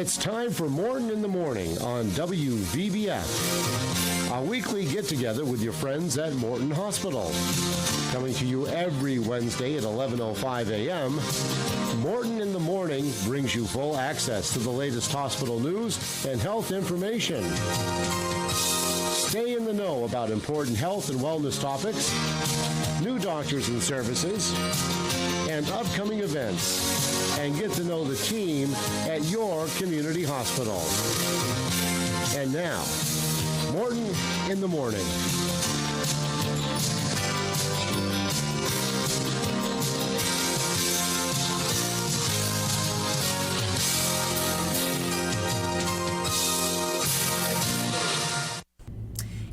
It's time for Morton in the Morning on WVBF, a weekly get-together with your friends at Morton Hospital. Coming to you every Wednesday at 11:05 a.m., Morton in the Morning brings you full access to the latest hospital news and health information. Stay in the know about important health and wellness topics, new doctors and services, and upcoming events. And get to know the team at your community hospital. And now, Morton in the Morning.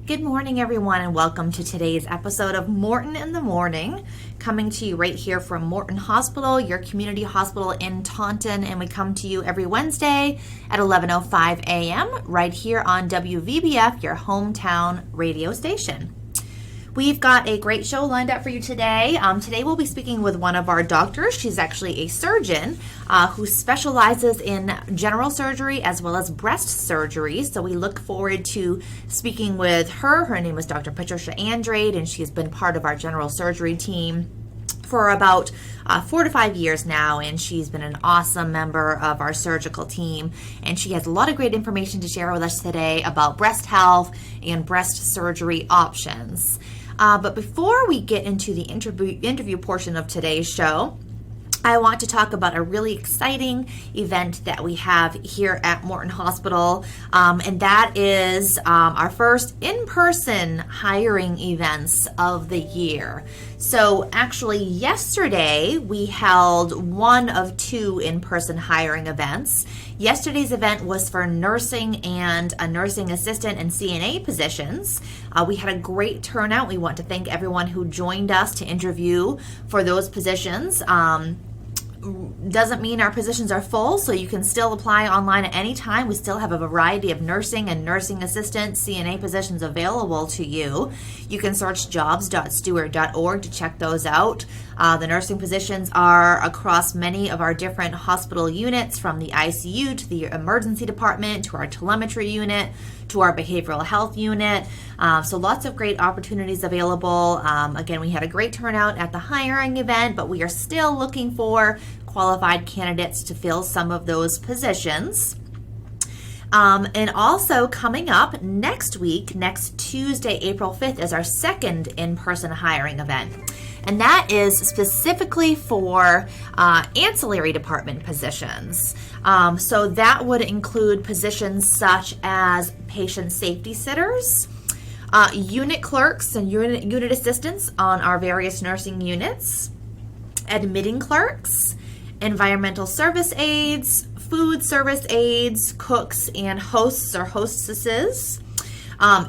Good morning, everyone, and welcome to today's episode of Morton in the Morning, coming to you right here from Morton Hospital, your community hospital in Taunton, and we come to you every Wednesday at 11:05 a.m. right here on WVBF, your hometown radio station. We've got a great show lined up for you today. Today we'll be speaking with one of our doctors. She's actually a surgeon who specializes in general surgery as well as breast surgery. So we look forward to speaking with her. Her name is Dr. Patricia Andrade, and she's been part of our general surgery team for about 4 to 5 years now, and she's been an awesome member of our surgical team, and she has a lot of great information to share with us today about breast health and breast surgery options. But before we get into the interview portion of today's show, I want to talk about a really exciting event that we have here at Morton Hospital, and that is our first in-person hiring events of the year. So actually yesterday we held one of 2 in-person hiring events. Yesterday's event was for nursing and a nursing assistant and CNA positions. We had a great turnout. We want to thank everyone who joined us to interview for those positions. Doesn't mean our positions are full, so you can still apply online at any time. We still have a variety of nursing and nursing assistant CNA positions available to you. You can search jobs.steward.org to check those out. The nursing positions are across many of our different hospital units, from the ICU to the emergency department to our telemetry unit to our behavioral health unit. So lots of great opportunities available. Again, we had a great turnout at the hiring event, but we are still looking for qualified candidates to fill some of those positions. And also coming up next week, next Tuesday, April 5th, is our second in-person hiring event. And that is specifically for ancillary department positions. So that would include positions such as patient safety sitters, unit clerks and unit assistants on our various nursing units, admitting clerks, environmental service aides, food service aides, cooks and hosts or hostesses,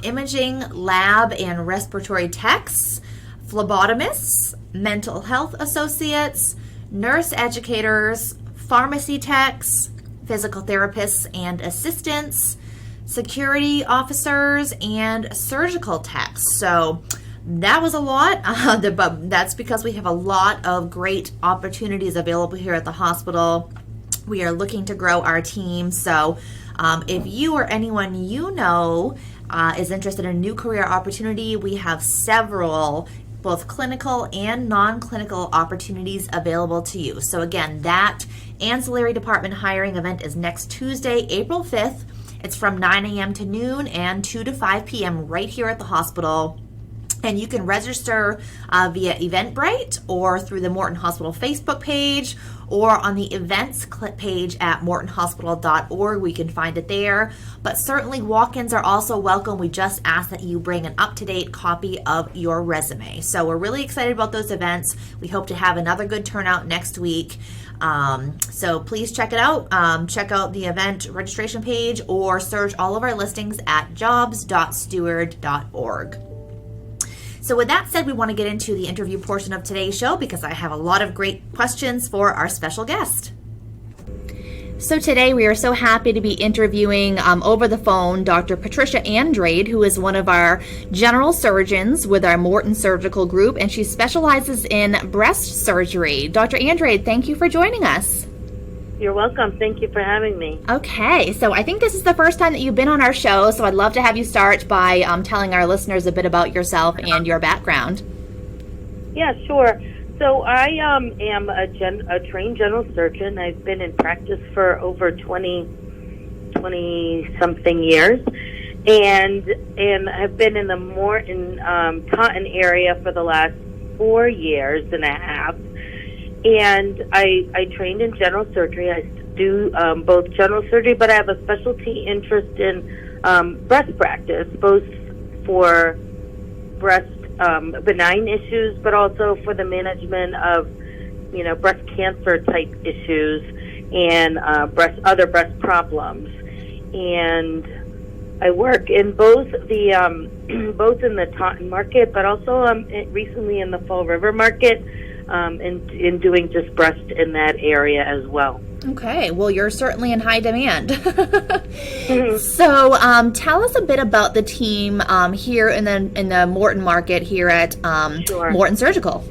imaging, lab and respiratory techs, phlebotomists, mental health associates, nurse educators, pharmacy techs, physical therapists and assistants, security officers, and surgical techs. So that was a lot, but that's because we have a lot of great opportunities available here at the hospital. We are looking to grow our team. So if you or anyone you know is interested in a new career opportunity, we have several both clinical and non-clinical opportunities available to you. So again, that ancillary department hiring event is next Tuesday, April 5th. It's from 9 a.m. to noon and 2 to 5 p.m. right here at the hospital. And you can register via Eventbrite or through the Morton Hospital Facebook page or on the events page at mortonhospital.org. We can find it there. But certainly walk-ins are also welcome. We just ask that you bring an up-to-date copy of your resume. So we're really excited about those events. We hope to have another good turnout next week. So please check it out. Check out the event registration page or search all of our listings at jobs.steward.org. So with that said, we want to get into the interview portion of today's show because I have a lot of great questions for our special guest. So today we are so happy to be interviewing over the phone Dr. Patricia Andrade, who is one of our general surgeons with our Morton Surgical Group, and she specializes in breast surgery. Dr. Andrade, thank you for joining us. You're welcome. Thank you for having me. Okay, so I think this is the first time that you've been on our show, so I'd love to have you start by telling our listeners a bit about yourself and your background. Yeah, sure. So I am a trained general surgeon. I've been in practice for over 20-something years, and I've been in the Morton Taunton area for the last 4 years and a half. And I trained in general surgery. I do both general surgery, but I have a specialty interest in breast practice, both for breast benign issues, but also for the management of, breast cancer type issues and other breast problems. And I work in both the both in the Taunton market, but also recently in the Fall River market. In doing just breast in that area as well. Okay, well, you're certainly in high demand. So tell us a bit about the team here in the Morton market here at Sure. Morton Surgical.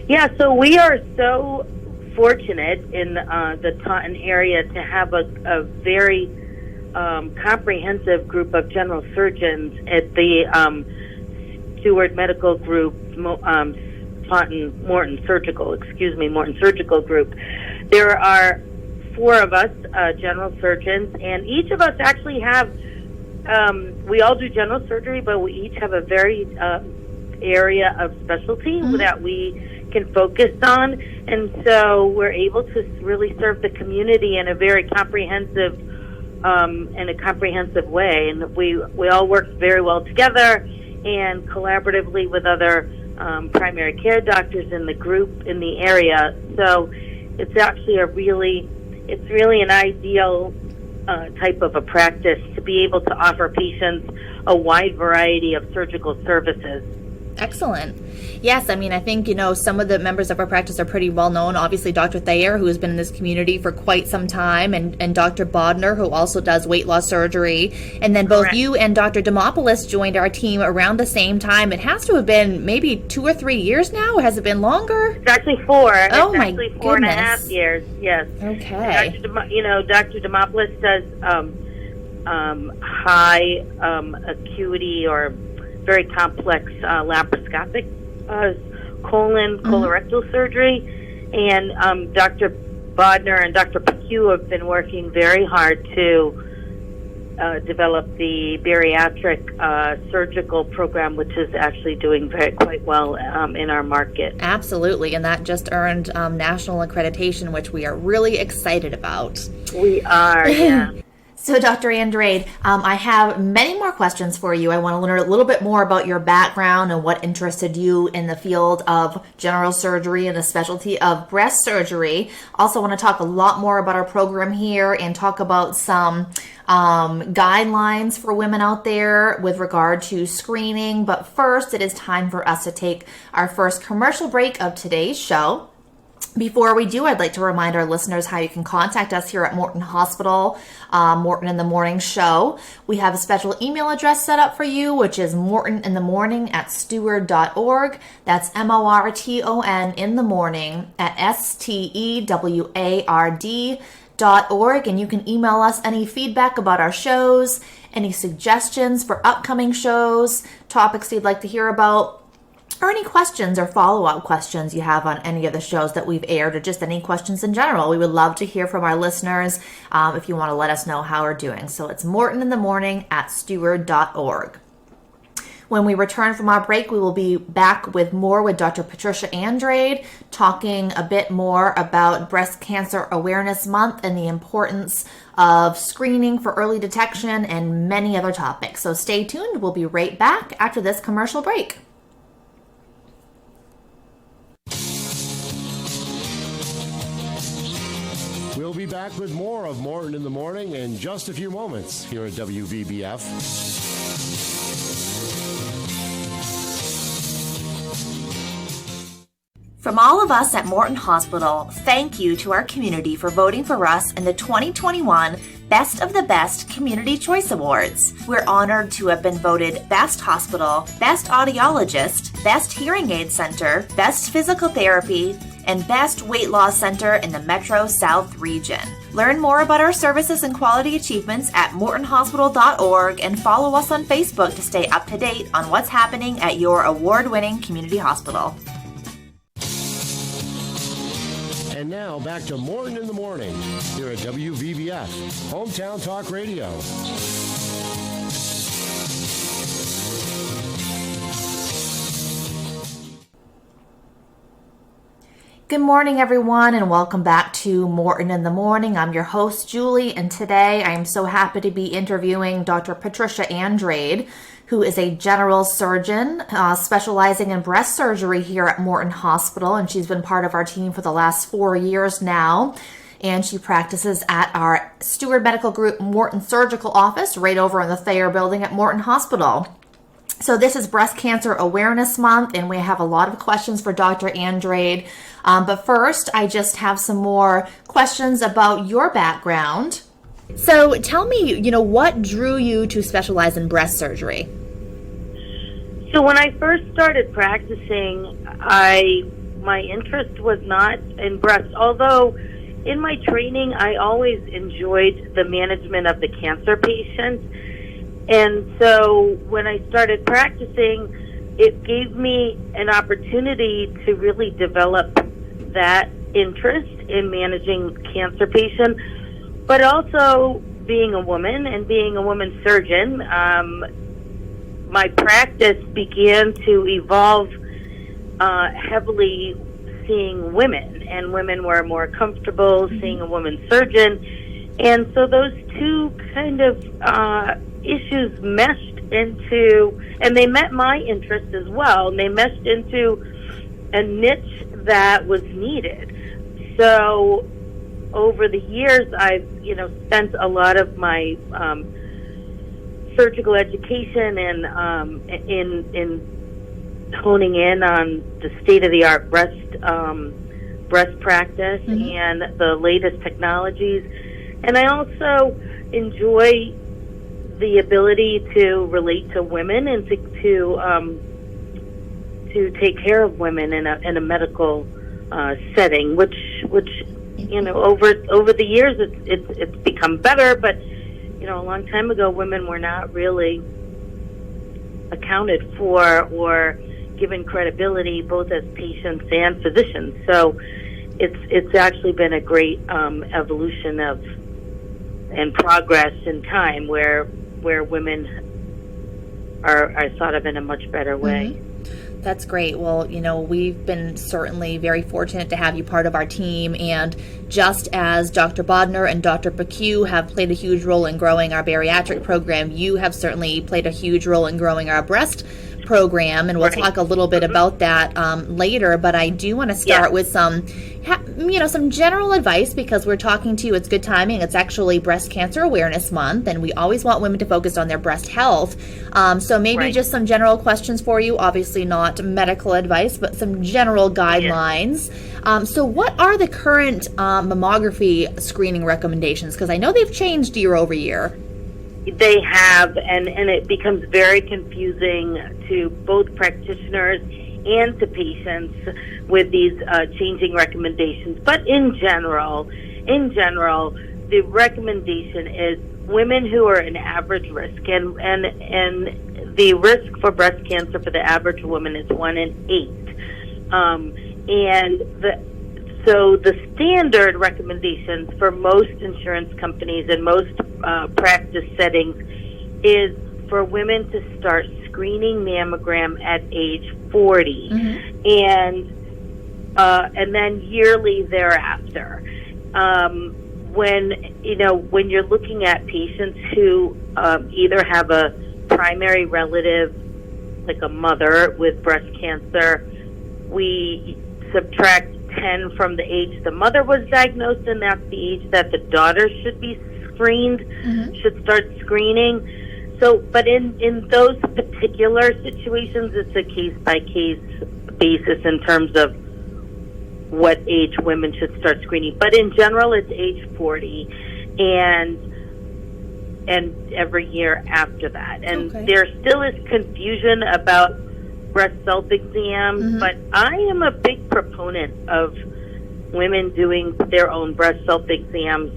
Yeah, so we are so fortunate in the Taunton area to have a very comprehensive group of general surgeons at the Steward Medical Group, Morton Surgical Group. There are 4 of us, general surgeons, and each of us actually have, we all do general surgery, but we each have a very area of specialty that we can focus on, and so we're able to really serve the community in a very comprehensive way, and we all work very well together and collaboratively with other primary care doctors in the group in the area. So it's actually it's really an ideal type of a practice to be able to offer patients a wide variety of surgical services. Excellent. Yes, I mean, I think, some of the members of our practice are pretty well known. Obviously, Dr. Thayer, who has been in this community for quite some time, and Dr. Bodner, who also does weight loss surgery. And then both you and Dr. Demopoulos joined our team around the same time. It has to have been maybe 2 or 3 years now, or has it been longer? It's actually 4. Oh, it's actually 4.5 years, yes. Okay. Dr. Demopoulos does high acuity or very complex laparoscopic colorectal surgery, and Dr. Bodner and Dr. Pecue have been working very hard to develop the bariatric surgical program, which is actually doing quite well in our market. Absolutely, and that just earned national accreditation, which we are really excited about. We are, yeah. So, Dr. Andrade, I have many more questions for you. I want to learn a little bit more about your background and what interested you in the field of general surgery and the specialty of breast surgery. Also want to talk a lot more about our program here and talk about some guidelines for women out there with regard to screening. But first, it is time for us to take our first commercial break of today's show. Before we do, I'd like to remind our listeners how you can contact us here at Morton Hospital, Morton in the Morning show. We have a special email address set up for you, which is mortoninthemorning@steward.org. That's MORTON in the morning at STEWARD.org. And you can email us any feedback about our shows, any suggestions for upcoming shows, topics you'd like to hear about, or any questions or follow-up questions you have on any of the shows that we've aired, or just any questions in general. We would love to hear from our listeners if you want to let us know how we're doing. So it's mortoninthemorning@steward.org. When we return from our break, we will be back with more with Dr. Patricia Andrade, talking a bit more about Breast Cancer Awareness Month and the importance of screening for early detection and many other topics. So stay tuned. We'll be right back after this commercial break. We'll be back with more of Morton in the Morning in just a few moments here at WVBF. From all of us at Morton Hospital, thank you to our community for voting for us in the 2021 Best of the Best Community Choice Awards. We're honored to have been voted Best Hospital, Best Audiologist, Best Hearing Aid Center, Best Physical Therapy, and best weight loss center in the Metro South region. Learn more about our services and quality achievements at mortonhospital.org and follow us on Facebook to stay up to date on what's happening at your award-winning community hospital. And now back to Morton in the Morning here at WVBF, Hometown Talk Radio. Good morning, everyone, and welcome back to Morton in the Morning. I'm your host, Julie, and today I am so happy to be interviewing Dr. Patricia Andrade, who is a general surgeon specializing in breast surgery here at Morton Hospital, and she's been part of our team for the last 4 years now. And she practices at our Steward Medical Group Morton Surgical Office right over in the Thayer Building at Morton Hospital. So this is Breast Cancer Awareness Month, and we have a lot of questions for Dr. Andrade. But first, I just have some more questions about your background. So tell me, what drew you to specialize in breast surgery? So when I first started practicing, my interest was not in breast, although in my training I always enjoyed the management of the cancer patients. And so when I started practicing, it gave me an opportunity to really develop that interest in managing cancer patients, but also being a woman and being a woman surgeon, my practice began to evolve heavily seeing women, and women were more comfortable seeing a woman surgeon. And so those two kind of issues meshed into, and they met my interest as well, and they meshed into a niche that was needed. So over the years, I've spent a lot of my surgical education and in honing in on the state-of-the-art breast practice and the latest technologies. And I also enjoy the ability to relate to women and to take care of women in a medical setting, which over the years it's become better, but a long time ago women were not really accounted for or given credibility both as patients and physicians. So it's actually been a great evolution of and progress in time where women are thought of in a much better way. That's great. Well, we've been certainly very fortunate to have you part of our team. And just as Dr. Bodner and Dr. Pecue have played a huge role in growing our bariatric program, you have certainly played a huge role in growing our breast program. And we'll talk a little bit about that later. But I do want to start with some general advice, because we're talking to you. It's good timing. It's actually Breast Cancer Awareness Month, and we always want women to focus on their breast health. So maybe just some general questions for you. Obviously not medical advice, but some general guidelines. So what are the current mammography screening recommendations? Because I know they've changed year over year. They have, and it becomes very confusing to both practitioners and to patients with these changing recommendations. But in general, the recommendation is women who are in average risk, and the risk for breast cancer for the average woman is 1 in 8. So the standard recommendations for most insurance companies and most practice settings is for women to start screening mammogram at age 40, and then yearly thereafter. When you're looking at patients who either have a primary relative, like a mother with breast cancer, we subtract 10 from the age the mother was diagnosed, and that's the age that the daughter should be screened, should start screening. So, but in those particular situations, it's a case-by-case basis in terms of what age women should start screening. But in general, it's age 40, and every year after that. And there still is confusion about breast self-exams, but I am a big proponent of women doing their own breast self-exams,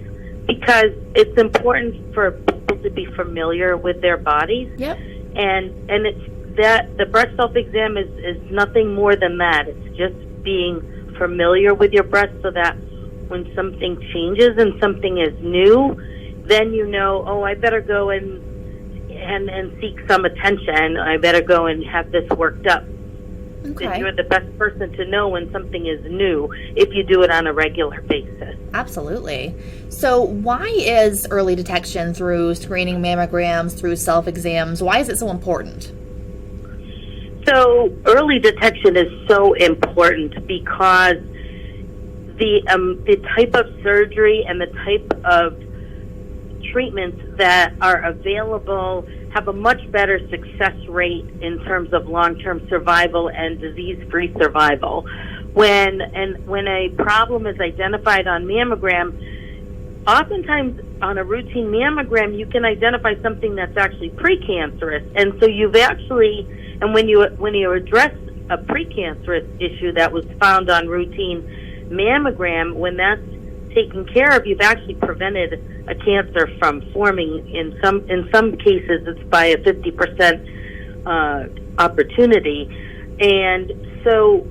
because it's important for people to be familiar with their bodies. Yep. And it's that the breast self-exam is nothing more than that. It's just being familiar with your breast, so that when something changes and something is new, then you know, oh, I better go and seek some attention. I better go and have this worked up. Okay. And you're the best person to know when something is new if you do it on a regular basis. Absolutely. So why is early detection through screening mammograms, through self-exams, why is it so important? So early detection is so important because the type of surgery and the type of treatments that are available have a much better success rate in terms of long-term survival and disease-free survival. When a problem is identified on mammogram, oftentimes on a routine mammogram you can identify something that's actually precancerous, and so you've actually, and when you address a precancerous issue that was found on routine mammogram, when that's taken care of, you've actually prevented a cancer from forming. In some cases, it's by a 50% opportunity. And so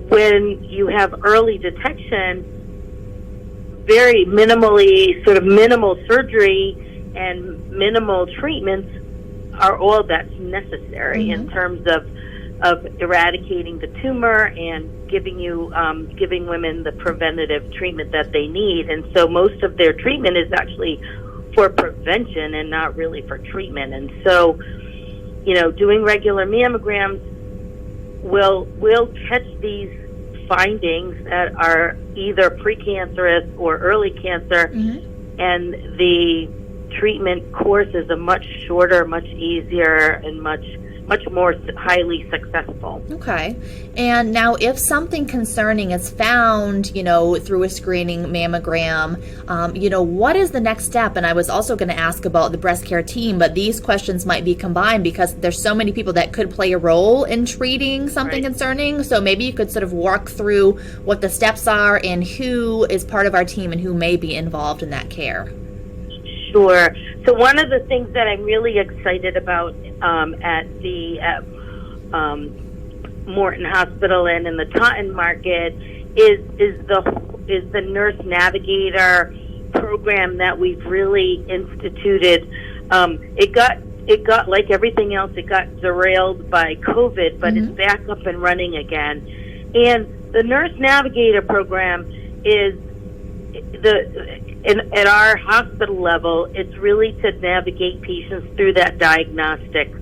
when you have early detection, very minimal surgery and minimal treatments are all that's necessary in terms of eradicating the tumor and giving women the preventative treatment that they need. And so most of their treatment is actually for prevention and not really for treatment. And so, doing regular mammograms will catch these findings that are either precancerous or early cancer, and the treatment course is a much shorter, much easier, and much more highly successful. Okay. And now if something concerning is found, through a screening mammogram, what is the next step? And I was also going to ask about the breast care team, but these questions might be combined because there's so many people that could play a role in treating something concerning. So maybe you could sort of walk through what the steps are and who is part of our team and who may be involved in that care. Sure. So one of the things that I'm really excited about at the Morton Hospital and in the Taunton market is the nurse navigator program that we've really instituted. It got like everything else, it got derailed by COVID, but it's back up and running again. And the nurse navigator program is at our hospital level, it's really to navigate patients through that diagnostic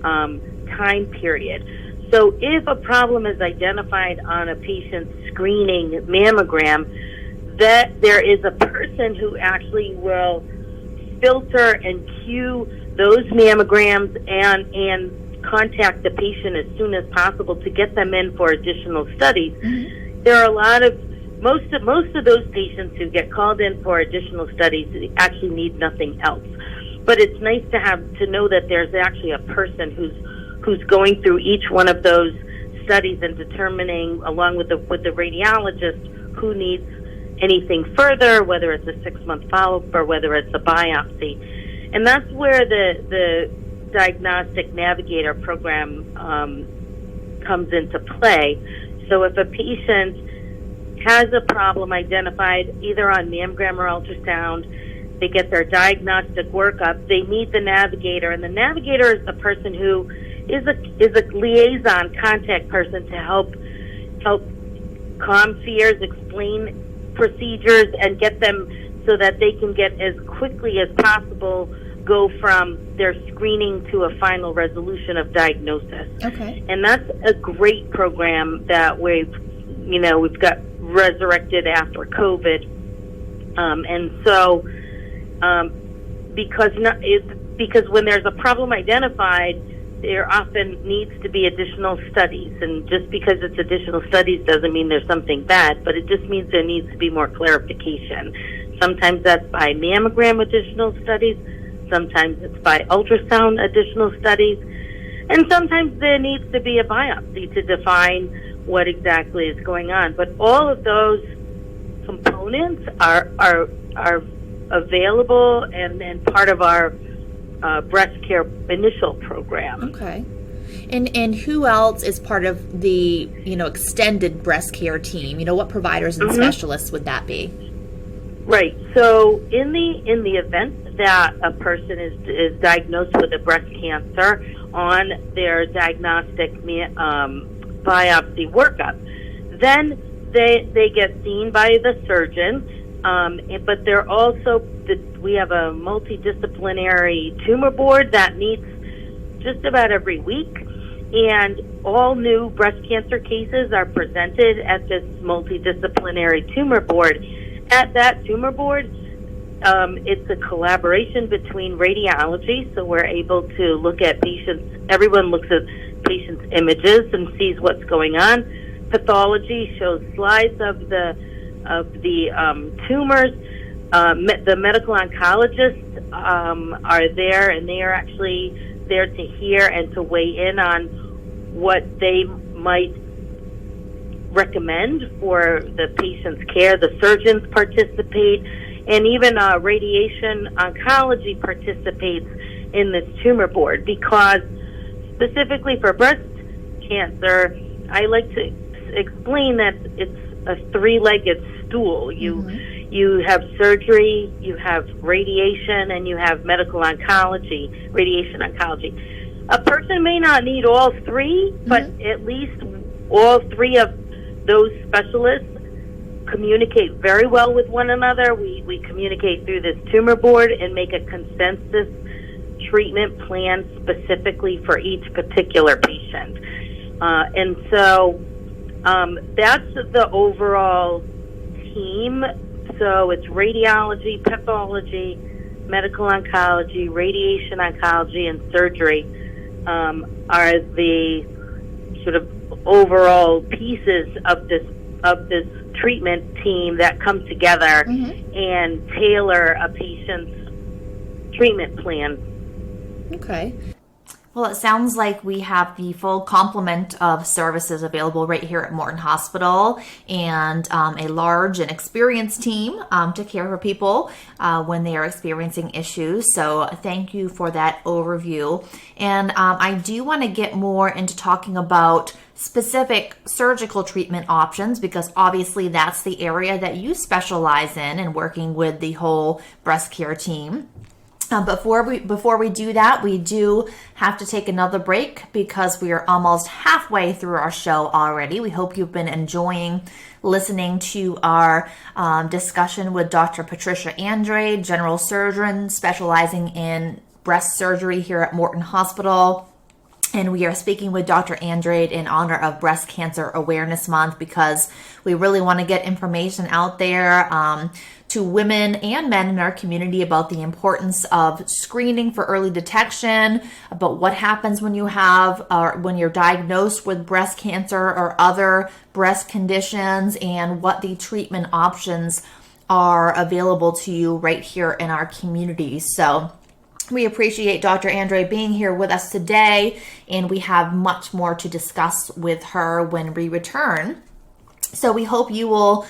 time period. So if a problem is identified on a patient's screening mammogram, that there is a person who actually will filter and queue those mammograms and contact the patient as soon as possible to get them in for additional studies. There are a lot of most of those patients who get called in for additional studies actually need nothing else. But it's nice to know that there's actually a person who's going through each one of those studies and determining, along with the radiologist, who needs anything further, whether it's a 6-month follow-up or whether it's a biopsy. And that's where the diagnostic navigator program comes into play. So if a patient has a problem identified either on mammogram or ultrasound, they get their diagnostic workup, they meet the navigator, and the navigator is the person who is a liaison contact person to help calm fears, explain procedures, and get them so that they can get as quickly as possible go from their screening to a final resolution of diagnosis. Okay. And that's a great program that we've got resurrected after COVID, and so because when there's a problem identified, there often needs to be additional studies, and just because it's additional studies doesn't mean there's something bad, but it just means there needs to be more clarification. Sometimes that's by mammogram additional studies, sometimes it's by ultrasound additional studies, and sometimes there needs to be a biopsy to define what exactly is going on. But all of those components are available and part of our breast care initial program. Okay. And who else is part of the, extended breast care team? What providers and specialists would that be? Right. So in the event that a person is diagnosed with a breast cancer, on their diagnostic biopsy workup, then they get seen by the surgeon. But they're also we have a multidisciplinary tumor board that meets just about every week, and all new breast cancer cases are presented at this multidisciplinary tumor board. At that tumor board, it's a collaboration between radiology, so we're able to look at patients. Everyone looks at patients' images and sees what's going on. Pathology shows slides of the tumors. The medical oncologists are there, and they are actually there to hear and to weigh in on what they might recommend for the patient's care. The surgeons participate, and even radiation oncology participates in this tumor board, because specifically for breast cancer, I like to explain that it's a three-legged stool. You have surgery, you have radiation, and you have medical oncology, radiation oncology. A person may not need all three, but at least all three of those specialists communicate very well with one another. We communicate through this tumor board and make a consensus treatment plan specifically for each particular patient. And so that's the overall team. So it's radiology, pathology, medical oncology, radiation oncology, and surgery are the sort of overall pieces of this treatment team that come together and tailor a patient's treatment plan. Okay. Well, it sounds like we have the full complement of services available right here at Morton Hospital, and a large and experienced team to care for people when they are experiencing issues. So thank you for that overview. And I do want to get more into talking about specific surgical treatment options, because obviously that's the area that you specialize in and working with the whole breast care team. Before we do that, we do have to take another break because we are almost halfway through our show already. We hope you've been enjoying listening to our discussion with Dr. Patricia Andrade, general surgeon specializing in breast surgery here at Morton Hospital. And we are speaking with Dr. Andrade in honor of Breast Cancer Awareness Month, because we really want to get information out there to women and men in our community about the importance of screening for early detection, about what happens when you have or when you're diagnosed with breast cancer or other breast conditions, and what the treatment options are available to you right here in our community. So we appreciate Dr. Andrade being here with us today, and we have much more to discuss with her when we return. So we hope you will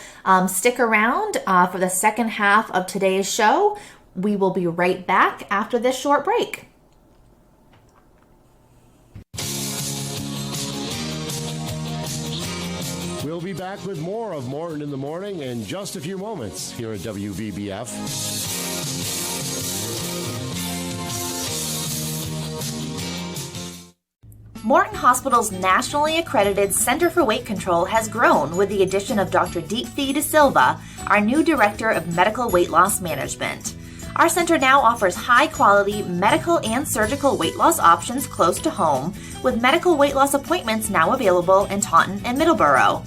stick around for the second half of today's show. We will be right back after this short break. We'll be back with more of Morton in the Morning in just a few moments here at WVBF. Morton Hospital's nationally accredited Center for Weight Control has grown with the addition of Dr. Deepthi De Silva, our new Director of Medical Weight Loss Management. Our center now offers high-quality medical and surgical weight loss options close to home, with medical weight loss appointments now available in Taunton and Middleborough.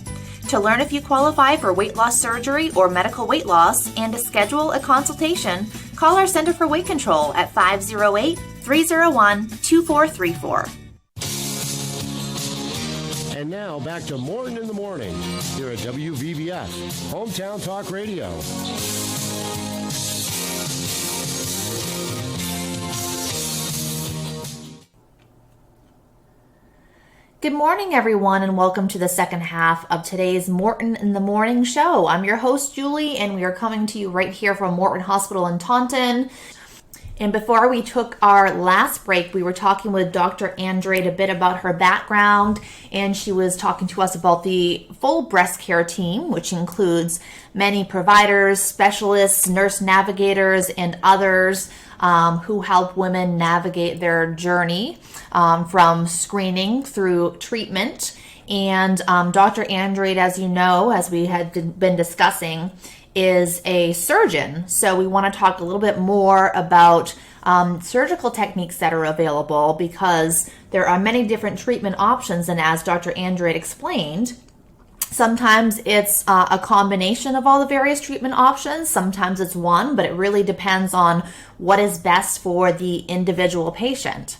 To learn if you qualify for weight loss surgery or medical weight loss and to schedule a consultation, call our Center for Weight Control at 508-301-2434. And now back to Morton in the Morning here at WVBF, Hometown Talk Radio. Good morning, everyone, and welcome to the second half of today's Morton in the Morning show. I'm your host, Julie, and we are coming to you right here from Morton Hospital in Taunton. And before we took our last break, we were talking with Dr. Andrade a bit about her background, and she was talking to us about the full breast care team, which includes many providers, specialists, nurse navigators, and others who help women navigate their journey from screening through treatment. And Dr. Andrade, as you know, as we had been discussing, is a surgeon. So we want to talk a little bit more about surgical techniques that are available, because there are many different treatment options. And as Dr. Andrade explained, sometimes it's a combination of all the various treatment options. Sometimes it's one, but it really depends on what is best for the individual patient.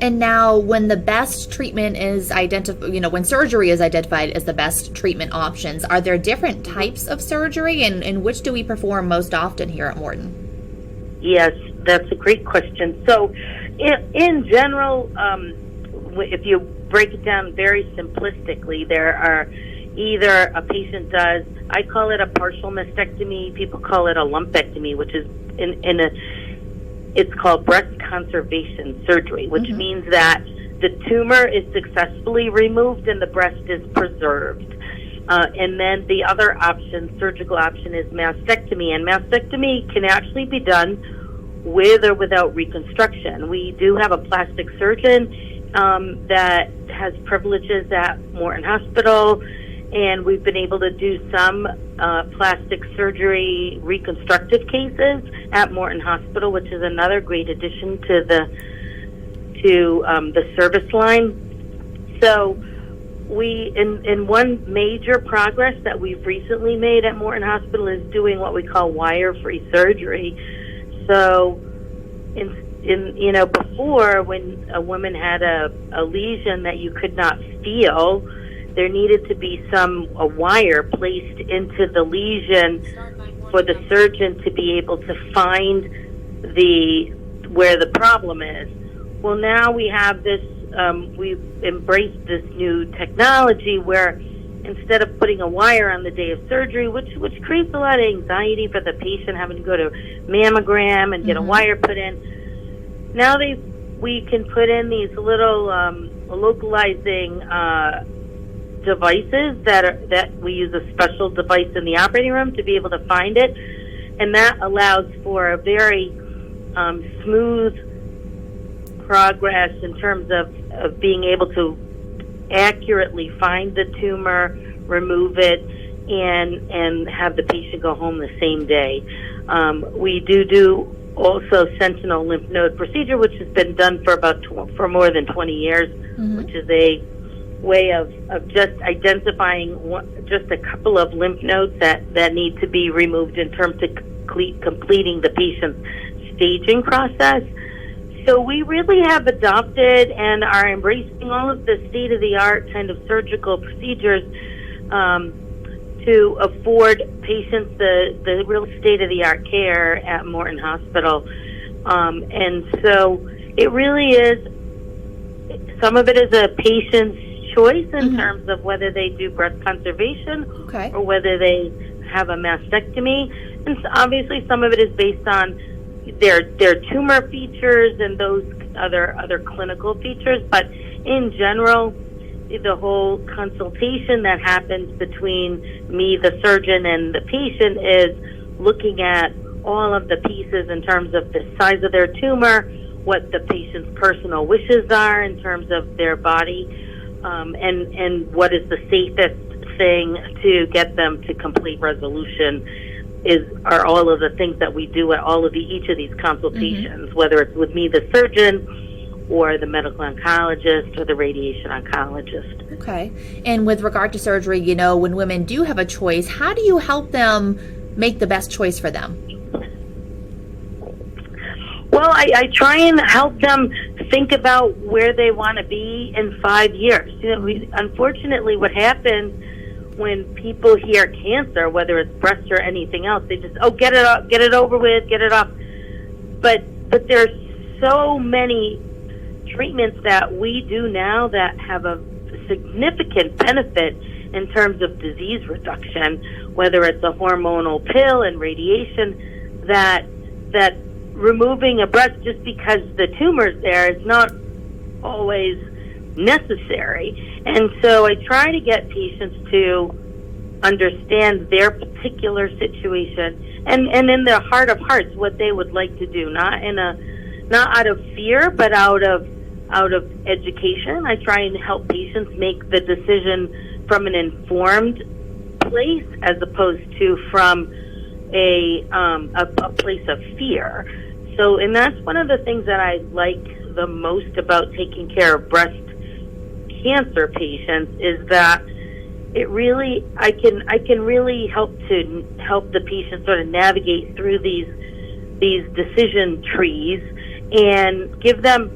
And now, when the best treatment is identified, when surgery is identified as the best treatment options, are there different types of surgery, and which do we perform most often here at Morton? Yes, that's a great question. So, in general, if you break it down very simplistically, there are either a patient does, I call it a partial mastectomy, people call it a lumpectomy, which is it's called breast conservation surgery, which means that the tumor is successfully removed and the breast is preserved. And then the other option, surgical option, is mastectomy. And mastectomy can actually be done with or without reconstruction. We do have a plastic surgeon that has privileges at Morton Hospital, and we've been able to do some plastic surgery reconstructive cases at Morton Hospital, which is another great addition to the service line. So we, in one major progress that we've recently made at Morton Hospital, is doing what we call wire-free surgery. So before, when a woman had a lesion that you could not feel, there needed to be a wire placed into the lesion for the surgeon to be able to find where the problem is. Well, now we have this, we've embraced this new technology where instead of putting a wire on the day of surgery, which creates a lot of anxiety for the patient, having to go to mammogram and get a wire put in, now we can put in these little localizing devices that we use a special device in the operating room to be able to find it, and that allows for a very smooth progress in terms of being able to accurately find the tumor, remove it, and have the patient go home the same day. We do also sentinel lymph node procedure, which has been done for more than 20 years, which is a way of just identifying just a couple of lymph nodes that need to be removed in terms of completing the patient's staging process. So we really have adopted and are embracing all of the state-of-the-art kind of surgical procedures to afford patients the real state-of-the-art care at Morton Hospital. And so it really is, some of it is a patient's choice in terms of whether they do breast conservation or whether they have a mastectomy. And obviously some of it is based on their tumor features and those other clinical features. But in general, the whole consultation that happens between me, the surgeon, and the patient is looking at all of the pieces in terms of the size of their tumor, what the patient's personal wishes are in terms of their body, and what is the safest thing to get them to complete resolution are all of the things that we do at each of these consultations, whether it's with me, the surgeon, or the medical oncologist or the radiation oncologist. Okay. And with regard to surgery, when women do have a choice, how do you help them make the best choice for them? Well, I try and help them think about where they want to be in 5 years. Unfortunately, what happens when people hear cancer, whether it's breast or anything else, they just, get it over with, get it off. But there's so many treatments that we do now that have a significant benefit in terms of disease reduction, whether it's a hormonal pill and radiation, that removing a breast just because the tumor's there is not always necessary. And so I try to get patients to understand their particular situation and in their heart of hearts what they would like to do, not out of fear, but out of education. I try and help patients make the decision from an informed place as opposed to from a place of fear. So, and that's one of the things that I like the most about taking care of breast cancer patients is that it really, I can really help the patient sort of navigate through these decision trees and give them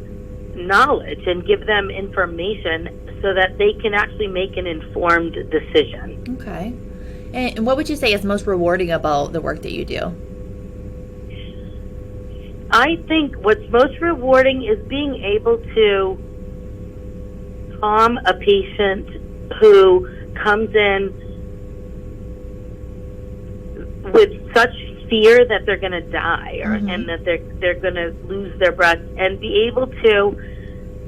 knowledge and give them information so that they can actually make an informed decision. Okay. And what would you say is most rewarding about the work that you do? I think what's most rewarding is being able to calm a patient who comes in with such fear that they're going to die and that they're going to lose their breast, and be able to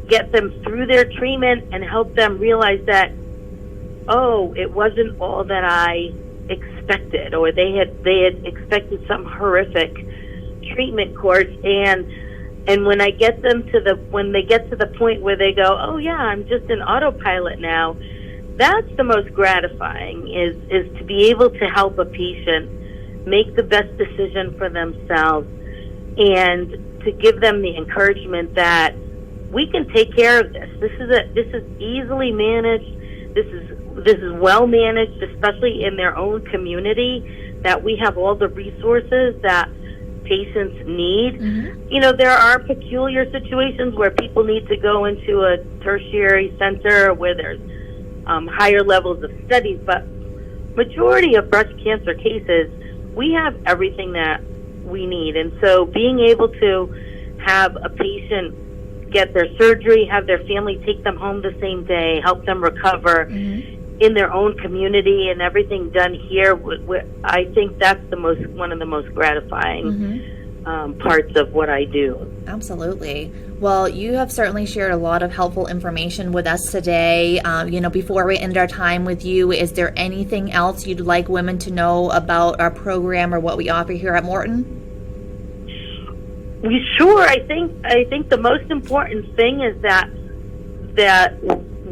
get them through their treatment and help them realize that, oh, it wasn't all that I expected, or they had expected some horrific treatment course, and when I get them when they get to the point where they go, oh yeah, I'm just an autopilot now, that's the most gratifying, is to be able to help a patient make the best decision for themselves and to give them the encouragement that we can take care of this. This is easily managed. This is well managed, especially in their own community, that we have all the resources that patients need. You know, there are peculiar situations where people need to go into a tertiary center where there's higher levels of studies, but majority of breast cancer cases, we have everything that we need. And so being able to have a patient get their surgery, have their family take them home the same day, help them recover in their own community, and everything done here, I think that's one of the most gratifying parts of what I do. Absolutely. Well, you have certainly shared a lot of helpful information with us today. Before we end our time with you, is there anything else you'd like women to know about our program or what we offer here at Morton? Sure. I think the most important thing is that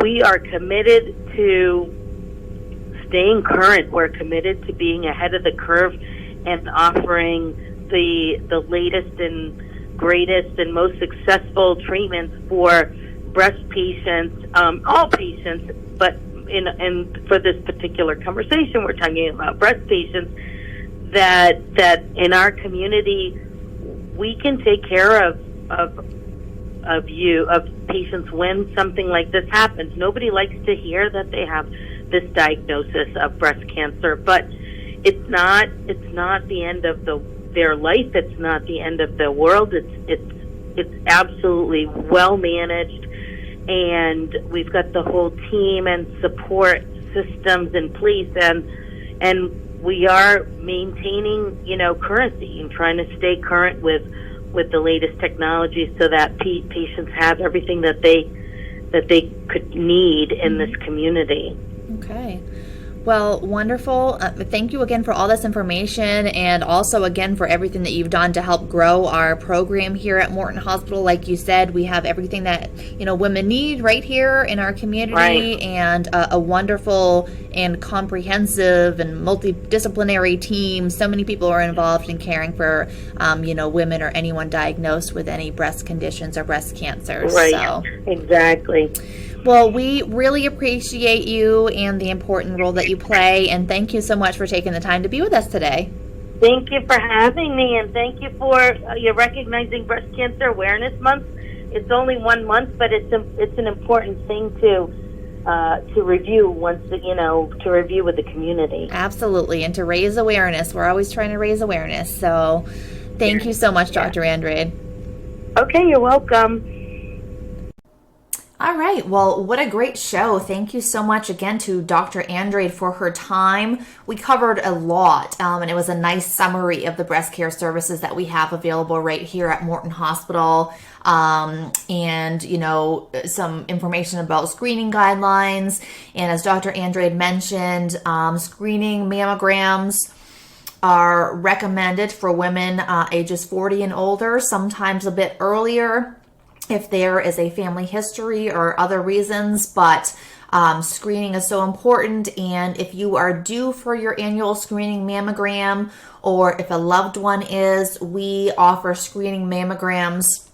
we are committed to staying current. We're committed to being ahead of the curve and offering the latest and greatest and most successful treatments for breast patients, all patients, but for this particular conversation, we're talking about breast patients, that in our community we can take care of patients when something like this happens. Nobody likes to hear that they have this diagnosis of breast cancer, but it's not the end of their life. It's not the end of the world. It's absolutely well managed, and we've got the whole team and support systems in place, and we are maintaining, currency and trying to stay current with the latest technology so that patients have everything that they could need in this community. Okay. Well, wonderful. Thank you again for all this information, and also again for everything that you've done to help grow our program here at Morton Hospital. Like you said, we have everything that women need right here in our community, right, and a wonderful and comprehensive and multidisciplinary team. So many people are involved in caring for women or anyone diagnosed with any breast conditions or breast cancers. Right. So. Exactly. Well, we really appreciate you and the important role that you play, and thank you so much for taking the time to be with us today. Thank you for having me, and thank you for your recognizing Breast Cancer Awareness Month. It's only 1 month, but it's an important thing to review to review with the community. Absolutely, and to raise awareness. We're always trying to raise awareness. So, thank you so much, Dr. Andrade. Okay, you're welcome. All right. Well, what a great show. Thank you so much again to Dr. Andrade for her time. We covered a lot, and it was a nice summary of the breast care services that we have available right here at Morton Hospital. And, some information about screening guidelines. And as Dr. Andrade mentioned, screening mammograms are recommended for women ages 40 and older, sometimes a bit earlier if there is a family history or other reasons, but screening is so important. And if you are due for your annual screening mammogram, or if a loved one is, we offer screening mammograms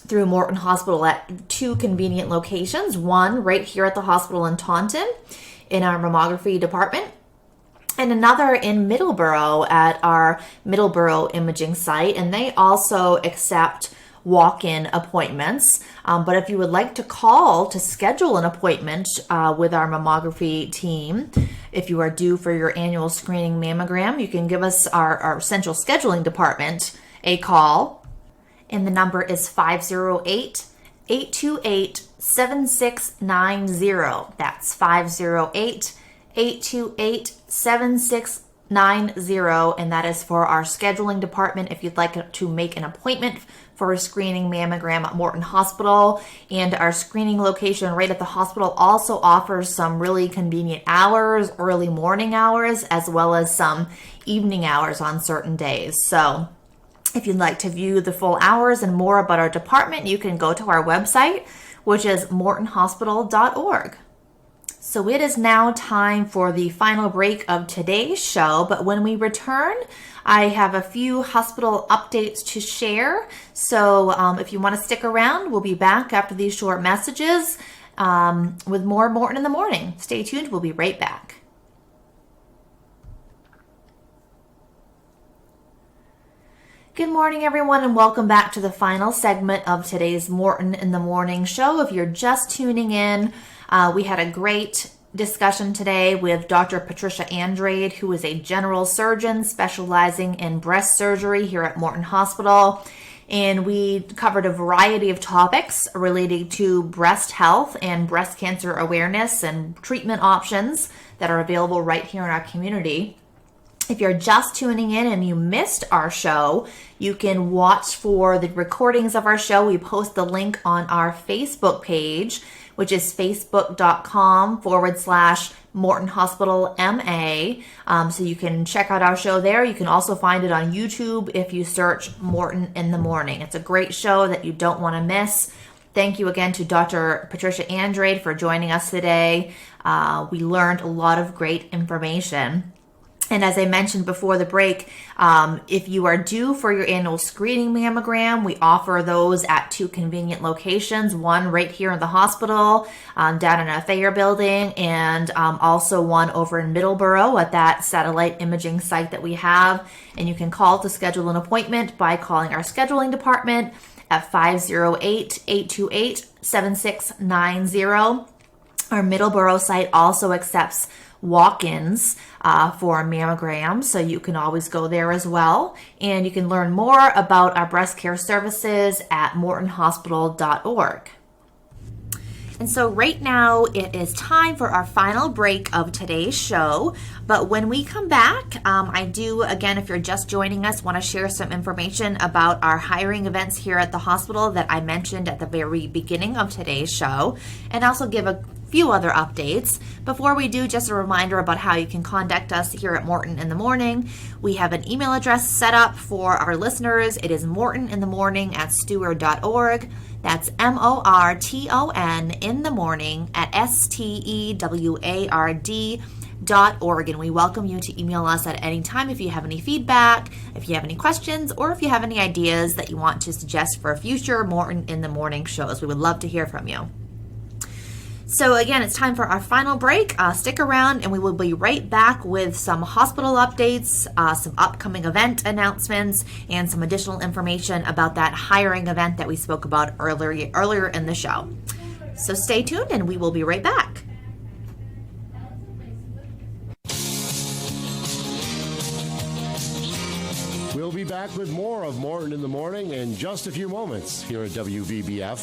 through Morton Hospital at 2 convenient locations. One right here at the hospital in Taunton in our mammography department, and another in Middleborough at our Middleborough imaging site. And they also accept walk-in appointments. But if you would like to call to schedule an appointment with our mammography team, if you are due for your annual screening mammogram, you can give us our central scheduling department a call. And the number is 508-828-7690. That's 508-828-7690. And that is for our scheduling department if you'd like to make an appointment for a screening mammogram at Morton Hospital. And our screening location right at the hospital also offers some really convenient hours, early morning hours, as well as some evening hours on certain days. So if you'd like to view the full hours and more about our department, you can go to our website, which is mortonhospital.org. So it is now time for the final break of today's show, but when we return, I have a few hospital updates to share. So if you want to stick around, we'll be back after these short messages with more Morton in the Morning. Stay tuned. We'll be right back. Good morning, everyone, and welcome back to the final segment of today's Morton in the Morning show. If you're just tuning in, we had a great discussion today with Dr. Patricia Andrade, who is a general surgeon specializing in breast surgery here at Morton Hospital. And we covered a variety of topics relating to breast health and breast cancer awareness and treatment options that are available right here in our community. If you're just tuning in and you missed our show, you can watch for the recordings of our show. We post the link on our Facebook page, which is facebook.com/Morton Hospital MA. So you can check out our show there. You can also find it on YouTube if you search Morton in the Morning. It's a great show that you don't want to miss. Thank you again to Dr. Patricia Andrade for joining us today. We learned a lot of great information. And as I mentioned before the break, if you are due for your annual screening mammogram, we offer those at 2 convenient locations, one right here in the hospital, down in our Thayer building, and also one over in Middleborough at that satellite imaging site that we have. And you can call to schedule an appointment by calling our scheduling department at 508-828-7690. Our Middleborough site also accepts walk-ins for mammograms, so you can always go there as well. And you can learn more about our breast care services at mortonhospital.org. And so right now it is time for our final break of today's show. But when we come back, I do, again, if you're just joining us, want to share some information about our hiring events here at the hospital that I mentioned at the very beginning of today's show, and also give a few other updates. Before we do, just a reminder about how you can contact us here at Morton in the Morning. We have an email address set up for our listeners. It is mortoninthemorning@steward.org. That's MORTON in the morning at STEWARD.org. And we welcome you to email us at any time if you have any feedback, if you have any questions, or if you have any ideas that you want to suggest for future Morton in the Morning shows. We would love to hear from you. So again, it's time for our final break. Stick around and we will be right back with some hospital updates, some upcoming event announcements, and some additional information about that hiring event that we spoke about earlier in the show. So stay tuned and we will be right back. We'll be back with more of Morton in the Morning in just a few moments here at WVBF.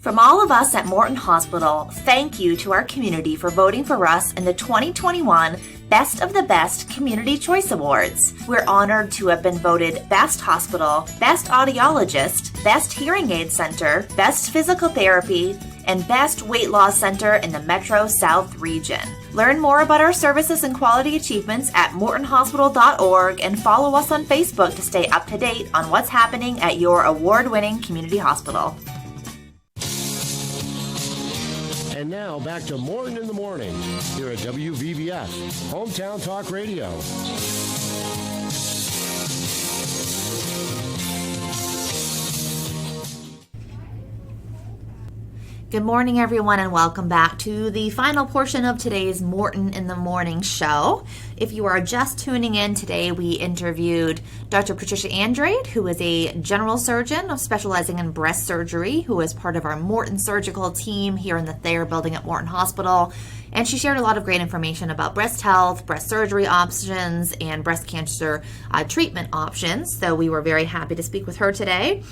From all of us at Morton Hospital, thank you to our community for voting for us in the 2021 Best of the Best Community Choice Awards. We're honored to have been voted Best Hospital, Best Audiologist, Best Hearing Aid Center, Best Physical Therapy, and Best Weight Loss Center in the Metro South region. Learn more about our services and quality achievements at mortonhospital.org and follow us on Facebook to stay up to date on what's happening at your award-winning community hospital. And now back to Morton in the Morning here at WVBF, Hometown Talk Radio. Good morning, everyone, and welcome back to the final portion of today's Morton in the Morning show. If you are just tuning in today, we interviewed Dr. Patricia Andrade, who is a general surgeon specializing in breast surgery, who is part of our Morton surgical team here in the Thayer building at Morton Hospital. And she shared a lot of great information about breast health, breast surgery options, and breast cancer treatment options. So we were very happy to speak with her today.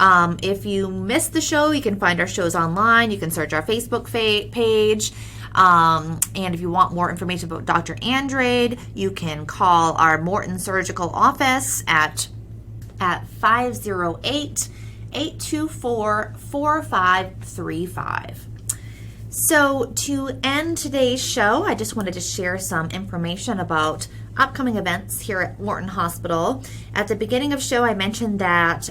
If you missed the show, you can find our shows online. You can search our Facebook page. And if you want more information about Dr. Andrade, you can call our Morton Surgical office at 508-824-4535. So to end today's show, I just wanted to share some information about upcoming events here at Morton Hospital. At the beginning of the show, I mentioned that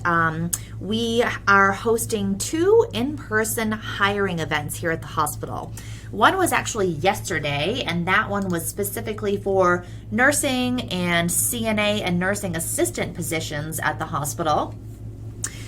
we are hosting 2 in-person hiring events here at the hospital. One was actually yesterday, and that one was specifically for nursing and CNA and nursing assistant positions at the hospital.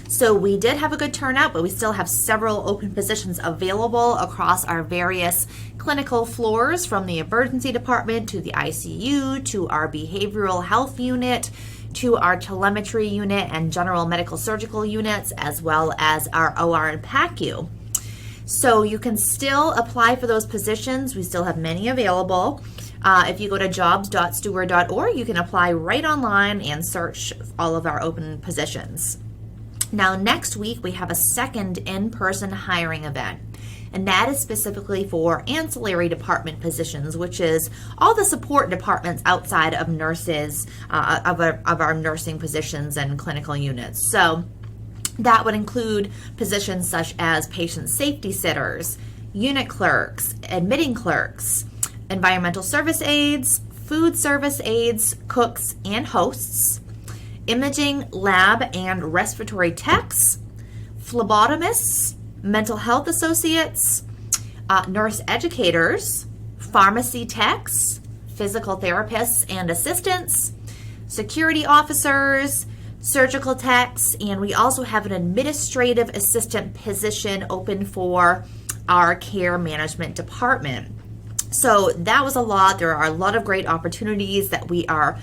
So we did have a good turnout, but we still have several open positions available across our various clinical floors, from the emergency department to the ICU to our behavioral health unit to our telemetry unit and general medical surgical units, as well as our OR and PACU. So you can still apply for those positions. We still have many available. If you go to jobs.steward.org, you can apply right online and search all of our open positions. Now, next week, we have a second in-person hiring event, and that is specifically for ancillary department positions, which is all the support departments outside of nurses, of our nursing positions and clinical units. So that would include positions such as patient safety sitters, unit clerks, admitting clerks, environmental service aides, food service aides, cooks, and hosts, imaging, lab, and respiratory techs, phlebotomists, mental health associates, nurse educators, pharmacy techs, physical therapists and assistants, security officers, surgical techs, and we also have an administrative assistant position open for our care management department. So that was a lot. There are a lot of great opportunities that we are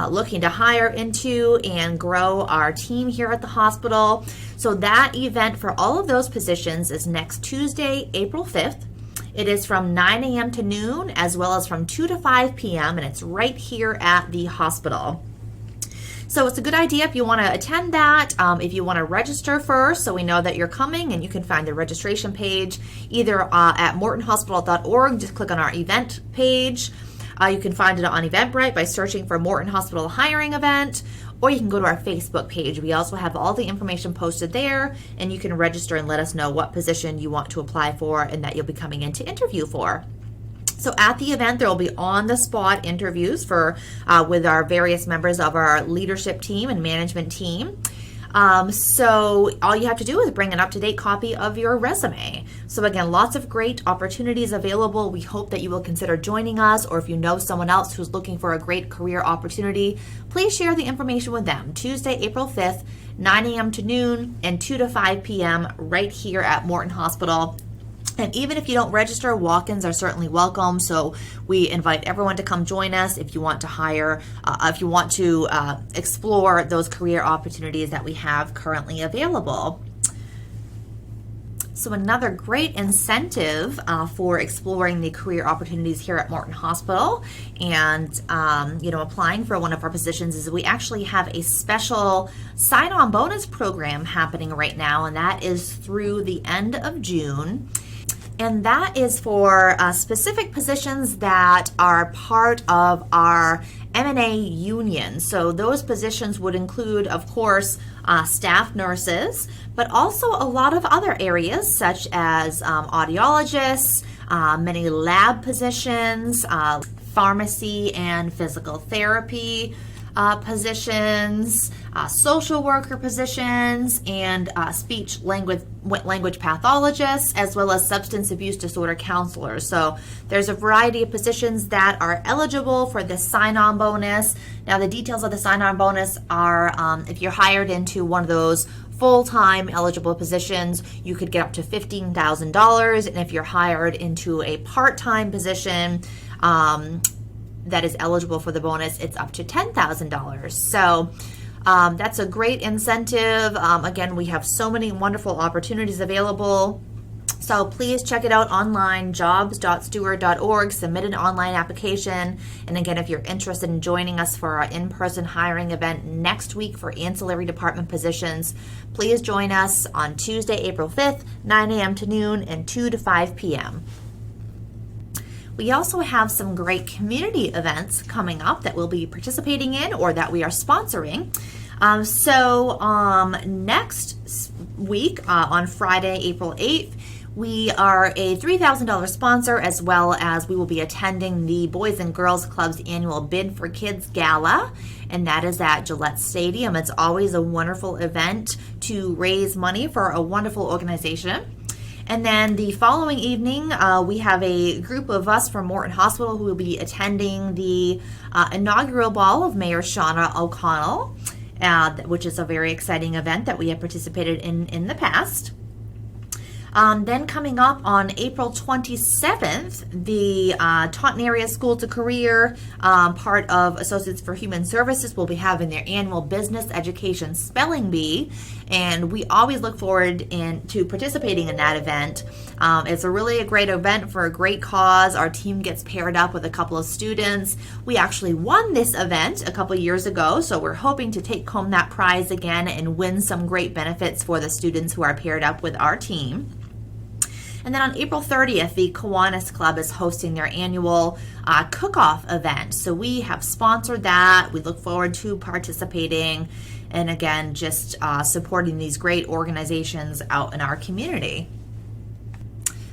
looking to hire into and grow our team here at the hospital. So that event for all of those positions is next Tuesday, April 5th. It is from 9 a.m. to noon, as well as from 2 to 5 p.m., and it's right here at the hospital. So it's a good idea if you want to attend that, if you want to register first so we know that you're coming, and you can find the registration page either at mortonhospital.org. Just click on our event page. You can find it on Eventbrite by searching for Morton Hospital Hiring Event, or you can go to our Facebook page. We also have all the information posted there, and you can register and let us know what position you want to apply for and that you'll be coming in to interview for. So at the event, there will be on-the-spot interviews with our various members of our leadership team and management team. So all you have to do is bring an up-to-date copy of your resume. So again, lots of great opportunities available. We hope that you will consider joining us, or if you know someone else who's looking for a great career opportunity, please share the information with them. Tuesday, April 5th, 9 a.m. to noon and 2 to 5 p.m. right here at Morton Hospital. And even if you don't register, walk-ins are certainly welcome. So we invite everyone to come join us if you want to hire, if you want to explore those career opportunities that we have currently available. So another great incentive for exploring the career opportunities here at Morton Hospital and, applying for one of our positions is we actually have a special sign-on bonus program happening right now, and that is through the end of June. And that is for specific positions that are part of our M&A union. So those positions would include, of course, staff nurses, but also a lot of other areas such as audiologists, many lab positions, pharmacy and physical therapy positions, social worker positions, and speech language pathologists, as well as substance abuse disorder counselors. So there's a variety of positions that are eligible for this sign-on bonus. Now the details of the sign-on bonus are if you're hired into one of those full-time eligible positions, you could get up to $15,000, and if you're hired into a part-time position that is eligible for the bonus, it's up to $10,000. So that's a great incentive. Again, we have so many wonderful opportunities available. So please check it out online, jobs.steward.org, submit an online application. And again, if you're interested in joining us for our in-person hiring event next week for ancillary department positions, please join us on Tuesday, April 5th, 9 a.m. to noon and 2 to 5 p.m. We also have some great community events coming up that we'll be participating in or that we are sponsoring. Next week on Friday, April 8th, we are a $3,000 sponsor, as well as we will be attending the Boys and Girls Club's annual Bid for Kids Gala, and that is at Gillette Stadium. It's always a wonderful event to raise money for a wonderful organization. And then the following evening, we have a group of us from Morton Hospital who will be attending the inaugural ball of Mayor Shauna O'Connell, which is a very exciting event that we have participated in the past. Then coming up on April 27th, the Taunton Area School to Career, part of Associates for Human Services, will be having their annual Business Education Spelling Bee, and we always look forward to participating in that event. It's really a great event for a great cause. Our team gets paired up with a couple of students. We actually won this event a couple years ago, so we're hoping to take home that prize again and win some great benefits for the students who are paired up with our team. And then on April 30th, the Kiwanis Club is hosting their annual cook-off event. So we have sponsored that. We look forward to participating and, again, just supporting these great organizations out in our community.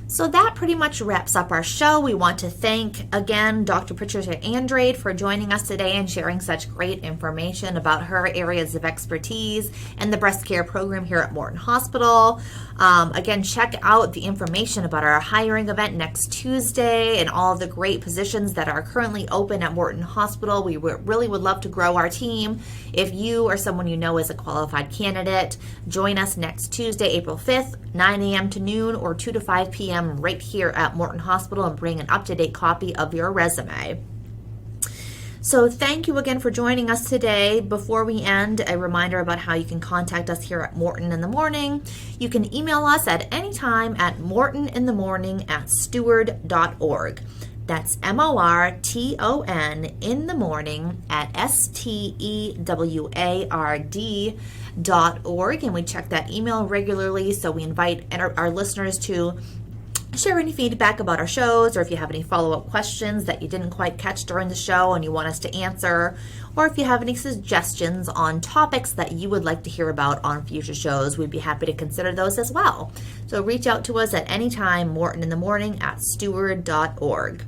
So that pretty much wraps up our show. We want to thank, again, Dr. Patricia Andrade for joining us today and sharing such great information about her areas of expertise and the breast care program here at Morton Hospital. Again, check out the information about our hiring event next Tuesday and all of the great positions that are currently open at Morton Hospital. We really would love to grow our team. If you or someone you know is a qualified candidate, join us next Tuesday, April 5th, 9 a.m. to noon or 2 to 5 p.m. right here at Morton Hospital, and bring an up-to-date copy of your resume. So thank you again for joining us today. Before we end, a reminder about how you can contact us here at Morton in the Morning. You can email us at any time at mortoninthemorning@steward.org. That's MORTON in the morning at STEWARD.org. And we check that email regularly, so we invite our listeners to share any feedback about our shows, or if you have any follow-up questions that you didn't quite catch during the show and you want us to answer, or if you have any suggestions on topics that you would like to hear about on future shows, we'd be happy to consider those as well. So reach out to us at any time, Morton in the Morning @steward.org.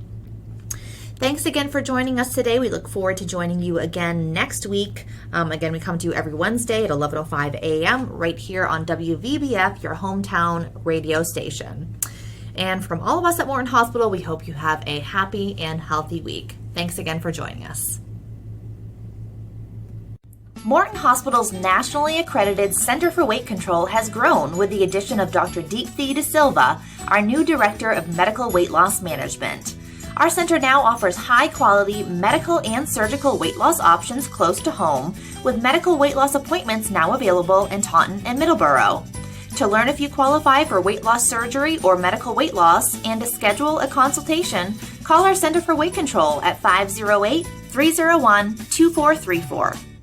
Thanks again for joining us today. We look forward to joining you again next week. Again, we come to you every Wednesday at 11:05 a.m. right here on WVBF, your hometown radio station. And from all of us at Morton Hospital, we hope you have a happy and healthy week. Thanks again for joining us. Morton Hospital's nationally accredited Center for Weight Control has grown with the addition of Dr. Deepthi De Silva, our new Director of Medical Weight Loss Management. Our center now offers high-quality medical and surgical weight loss options close to home, with medical weight loss appointments now available in Taunton and Middleborough. To learn if you qualify for weight loss surgery or medical weight loss and to schedule a consultation, call our Center for Weight Control at 508-301-2434.